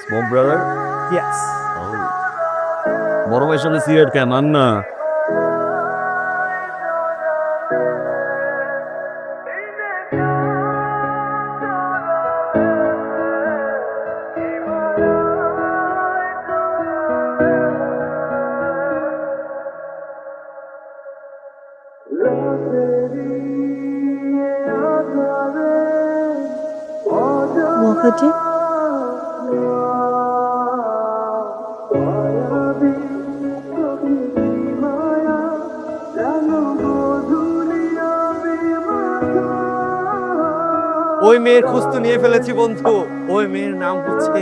Smoke brother? Yes. বড় ভাইয়ের সাথে সিগারেট কেন আন না? মহাজি ওই মেয়ের খোঁজ তো নিয়ে ফেলেছি বন্ধু। ওই মেয়ের নাম হচ্ছে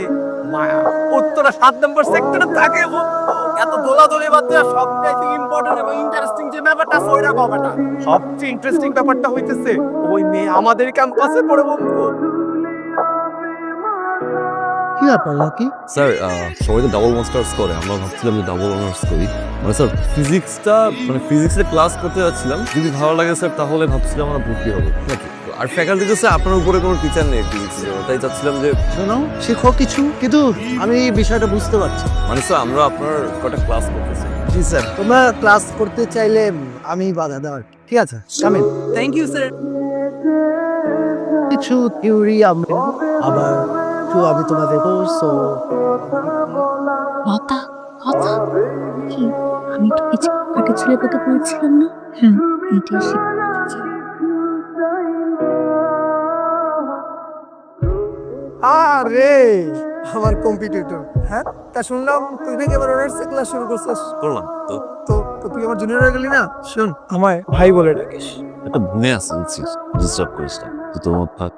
মায়া। উত্তরা 7 নম্বর সেক্টরে থাকে বন্ধু। এত দোলাদলি বাদ দিয়ে সবচাইতে ইম্পর্টেন্ট এবং ইন্টারেস্টিং যে ব্যাপারটা আছে ওইটা ব্যাপারটা। সবচেয়ে ইন্টারেস্টিং ব্যাপারটা হইতেছে ওই মেয়ে আমাদের ক্যাম্পাসে পড়ে বন্ধু। কি ব্যাপার লাকি? স্যার সবাই তো ডাবল মাস্টার্স করে, আমরা ভাবছিলাম যে ডাবল অনার্স করি। মানে স্যার ফিজিক্সের ক্লাস করতে যাচ্ছিলাম, যদি ভালো লাগে স্যার তাহলে ভাবছিলাম আমরা ভর্তি হবো নাকি। আর ফ্যাকাল্টিতে স্যার আপনার উপরে কোনো টিচার নেই ফিজিক্সের, তাই চাচ্ছিলাম যে শোনো, শেখো কিছু, কিন্তু আমি বিষয়টা বুঝতে পারছি। মানে স্যার আমরা আপনার কটা ক্লাস করতেছি। জি স্যার, তোমরা ক্লাস করতে চাইলে আমি বাধা দেওয়ার, ঠিক আছে? কামিন। Thank you sir. কিছু থিওরি আবার একটু আমি তোমাদের সো লতা লতা কি আমি তো কিছু আগে ছেলে কথা বলছিলাম না? হ্যাঁ, এটাই শিখতে চাই। আরে আমার কম্পিটিটর, হ্যাঁ তা শুনলাম তুই নাকি এবার অনার্সে ক্লাস শুরু করছিস। করলাম তো। তো তো তুই আমার জুনিয়র হয়ে গেলি না? শোন, আমায় ভাই বলে ডাকিস। একটা ঘুমে আসছে বুঝছিস, ডিস্টার্ব করিস না তুই, তোমার থাক।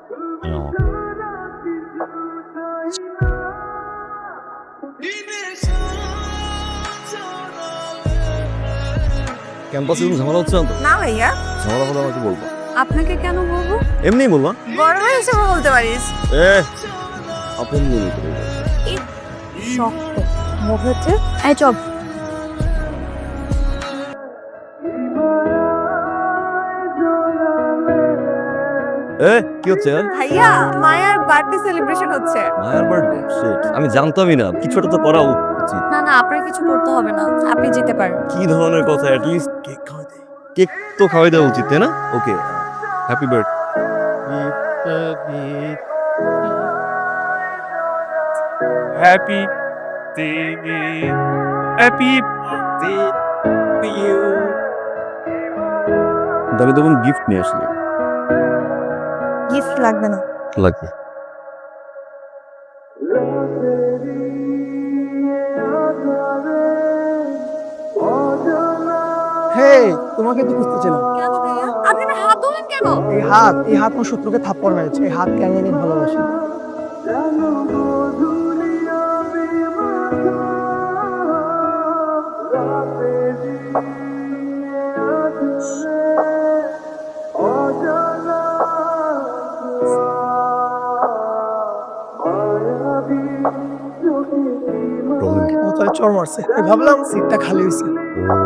ক্যাম্পাসে কোনো ঝামেলা হচ্ছে না তো? না ভাইয়া, ঝামেলা হলে আমাকে বলবো। আপনাকে কেন বলবো? এমনিই বলবা। বড় ভাই হিসেবে বলতে পারিস। আপন বলি করে। শক্ত মুখ হচ্ছে। এই চপ। কি হচ্ছে? ভাইয়া, মায়ার বার্থডে সেলিব্রেশন হচ্ছে। মায়ার বার্থডে? শিট, আমি জানতামই না। কিছুটা তো করা উচিত। না না, আপনার কিছু করতে হবে না, আপনি যেতে পারেন। কি ধরনের কথা? অ্যাট লিস্ট কেক খাওয়াই দে। কেক তো খাওয়াই দেওয়া উচিত, তাই না? Okay, happy birthday. Happy happy you. দাবি তখন গিফট নিয়ে আসলি। গিফট লাগবে না। লাগবে। হে, তোমাকে তো খুঁজতেছিলাম। কেন ভাইয়া? আপনি আমার হাত ধরলেন কেন? এই হাত আমার শত্রুকে থাপ্পড় মেরেছে। এই হাত কেন আমি ভালোবাসি। মাথায় চড় মারছে। আমি ভাবলাম সিটটা খালি হয়েছে।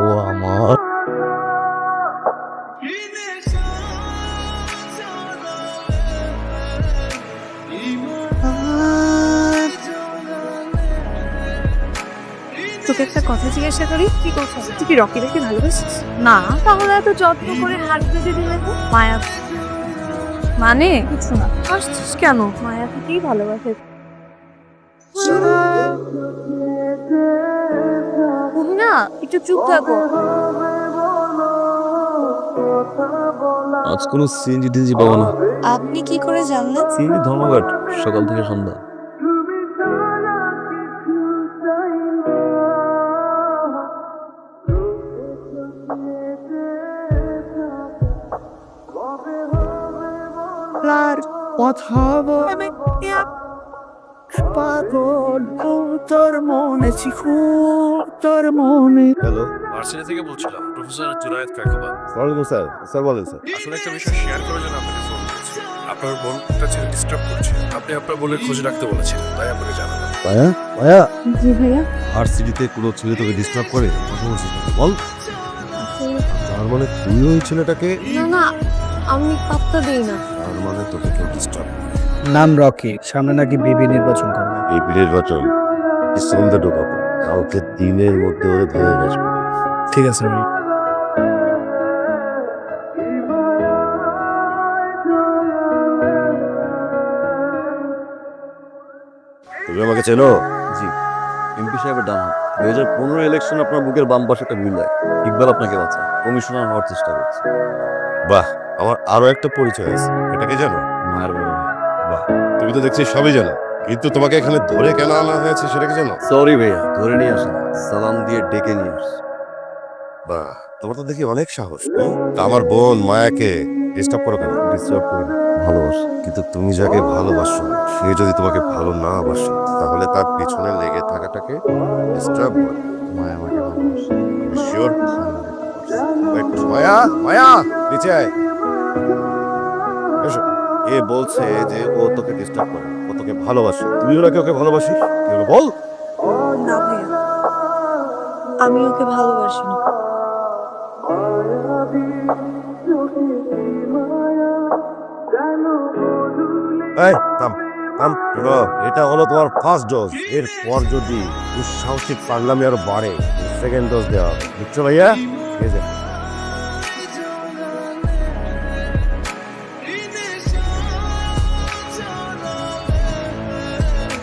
ও আমার তোকে একটা কথা জিজ্ঞাসা করি। কি কথা? তুই কি রকি দেখে ভালোবাসিস? না, তাহলে এত যত্ন করে হাত বেঁধে দিলে তো? মায়া মানে কিছু না। আসছিস কেন? মায়া থেকেই ভালোবাসে। তুমি না একটু চুপ থাকো। আজ কোনো সিএনজি টিএনজি পাবো না। আপনি কি করে জানলেন? সিএনজি ধর্মঘাট সকাল থেকে সন্ধ্যা। কথা বলে পাগল তোর মনে তোর মনে। হ্যালো, ভার্সিটি থেকে বলছিলাম, প্রফেসর জুনায়েদ কাকাবাদ। ওয়ালাইকুম স্যার। স্যার বলেন স্যার। আসলে একটা বিষয় শেয়ার করার জন্য আপনাকে ফোন করেছি। আপনার বোনটা ছেলে ডিস্টার্ব করছে, আপনি আপনার বোনের খোঁজ রাখতে বলেছিলেন, তাই আপনাকে জানালাম। মায়া, মায়া, জি ভাইয়া। ভার্সিটিতে কোনো ছেলে তোকে ডিস্টার্ব করে? কথা বলছিস না বল। তার মানে তুই ওই ছেলেটাকে? না না, আমি পাত্তা দেই না। তার মানে তোকে কেউ ডিস্টার্ব। নাম রকি, সামনে নাকি বিবি নির্বাচন করবে। এই বিলের বাটন সন্ধ্যা ঢোকাবো, কালকে দিনের মধ্যে ওরে ধরে আসবো। ঠিক আছে ভাই। তুমি আমাকে চেনো? জি, এমপি সাহেবের ডান হাত। 2015 ইলেকশন আপনার বুকের বাম পাশে একটা বিল্লায় ইকবাল আপনাকে বাঁচায়, কমিশনার হওয়ার চেষ্টা করছে। বাহ, আমার আরো একটা পরিচয় আছে, এটাকে জানো? মায়ের বড় ভাই। বাহ, তুমি তো দেখছি সবই জানো, কিন্তু তোমাকে এখানে ধরে কেন আনা হয়েছে সেটা কি জানো? সরি ভাইয়া, ধরে নিয়ে আসেন, সালাম দিয়ে ডেকে নিয়ে আস। বাহ, তোমার তো দেখি অনেক সাহস। তা আমার বোন মায়াকে ডিস্টার্ব করো কেন? ডিস্টার্ব করি না, ভালোবাসি। কিন্তু তুমি যাকে ভালোবাসো সে যদি তোমাকে ভালো না বাসে তাহলে তার পিছনে লেগে থাকাটাকে ডিস্টার্ব করে। মায়া আমাকে ভালোবাসে। শিওর? মায়া, মায়া নিচে আয়। এসো। এ বলছে যে ও তোকে ডিস্টার্ব করে, ও তোকে ভালোবাসে। তুমিও নাকি ওকে ভালোবাসিস? কি হলো বল? না ভাইয়া, আমি ওকে ভালোবাসি না। এই থাম থাম, শোনো, এটা হলো তোমার ফার্স্ট ডোজ। এরপর যদি দুঃসাহসিক পাগলামি আরো বাড়ে, সেকেন্ড ডোজ দেওয়া হবে, বুঝছো ভাইয়া? এই যে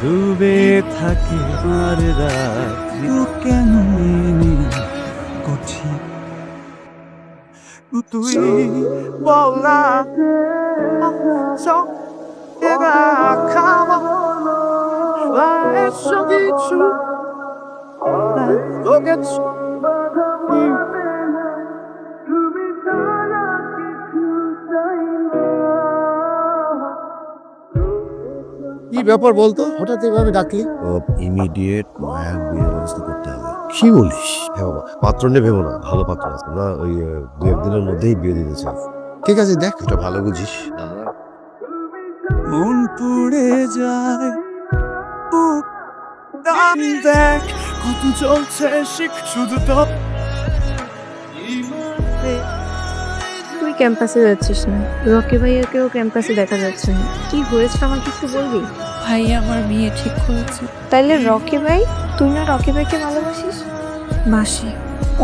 ডুবে থাকে আর রাত্রি কেন করছি তুই বল না খাওয়া কিছু কি ব্যাপার বলতো, হঠাৎ এভাবে ডাকলি? ইমিডিয়েট মায়ের বিয়ের ব্যবস্থা করতে হবে। কি বলিস? হ্যাঁ বাবা, পাত্র নিয়ে ভেবো না, ভালো পাত্র আছে না, ওই 2-1 দিনের মধ্যেই বিয়ে দিতে চাই। ঠিক আছে, দেখ এটা ভালো বুঝিস। মন পুড়ে যায় দেখ কত চলছে শিখ শুধু তো। তুই ক্যাম্পাসে যাচ্ছিস না, রকি ভাইয়াকেও ক্যাম্পাসে দেখা যাচ্ছে না, কি হয়েছে আমাকে একটু বলবি? ভাইয়া আমার বিয়ে ঠিক করেছে। তাইলে রকি ভাই, তুই না রকি ভাইকে ভালোবাসিস? বাসি,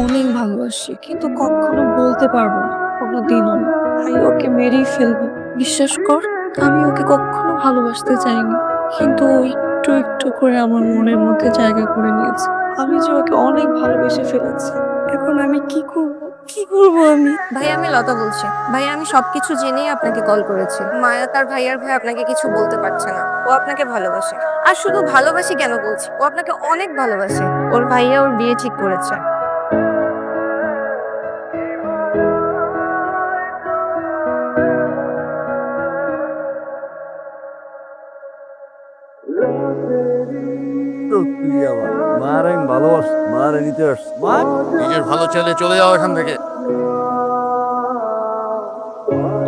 অনেক ভালোবাসি, কিন্তু কখনো বলতে পারবো না, কোনোদিনও না। ভাই ওকে মেরেই ফেলবে। বিশ্বাস কর, আমি ওকে কখনো ভালোবাসতে চাইনি, কিন্তু ও একটু একটু করে আমার মনের মধ্যে জায়গা করে নিয়েছে। আমি যে ওকে অনেক ভালোবেসে ফেলেছি, এখন আমি কি করব? কি করবো আমি? ভাই, আমি লতা বলছি। ভাই, আমি সবকিছু জেনেই আপনাকে কল করেছি। মায়া তার ভাইয়ার ভাই আপনাকে কিছু বলতে পারছে না, ও আপনাকে ভালোবাসে। আর শুধু ভালোবাসি কেন বলছি, ও আপনাকে অনেক ভালোবাসে। ওর ভাইয়া ওর বিয়ে ঠিক করেছে। তুই আমার মার, আমি ভালোবাসি, মার নিতে আসছি। মা, নিজের ভালো চাইলে চলে যাও এখান থেকে।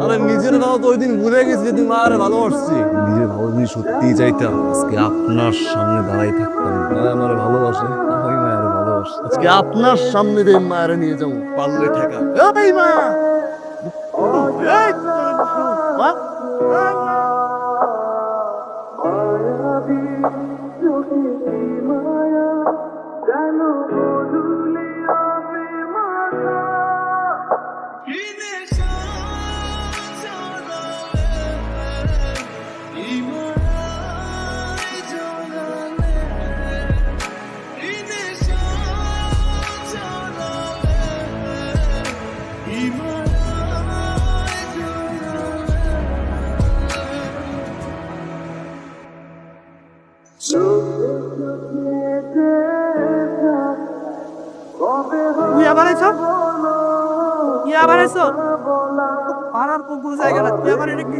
আরে নিজের ভালো তো ওই দিন ভুলে গেছি যেদিন মারে ভালোবাসছি। নিজের ভালো যদি সত্যিই চাইতাম, আজকে আপনার সামনে দাঁড়াই থাকতাম। মা আমার ভালোবাসে, আমি মায়ের ভালোবাসি। আজকে আপনার সামনে দিয়ে মায়ের নিয়ে যাবো, পারলে ঠেকা। এই মা, এই মা, তুই আবার এসো, তুই আবার এসো। পাড়ার পুকুর জায়গা না, তুই আবার এটা কি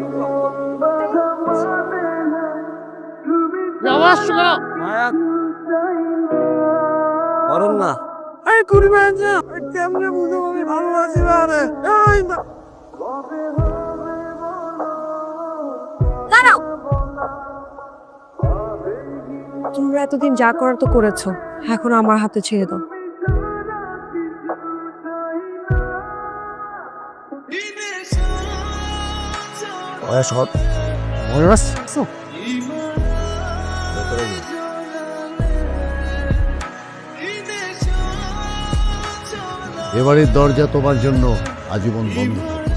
আওয়াজ শোনা? মায়া করেন না। আরে কুড়ি বাজে, কেমনে বুঝবো আমি ভালোবাসি বারে? এই দাঁড়াও, তোমরা এতদিন যা করার তো করেছো, এখন আমার হাতে ছেড়ে দাও। সৎ ভেতরে গিয়ে এবারের দরজা তোমার জন্য আজীবন বন্ধ থাকবে।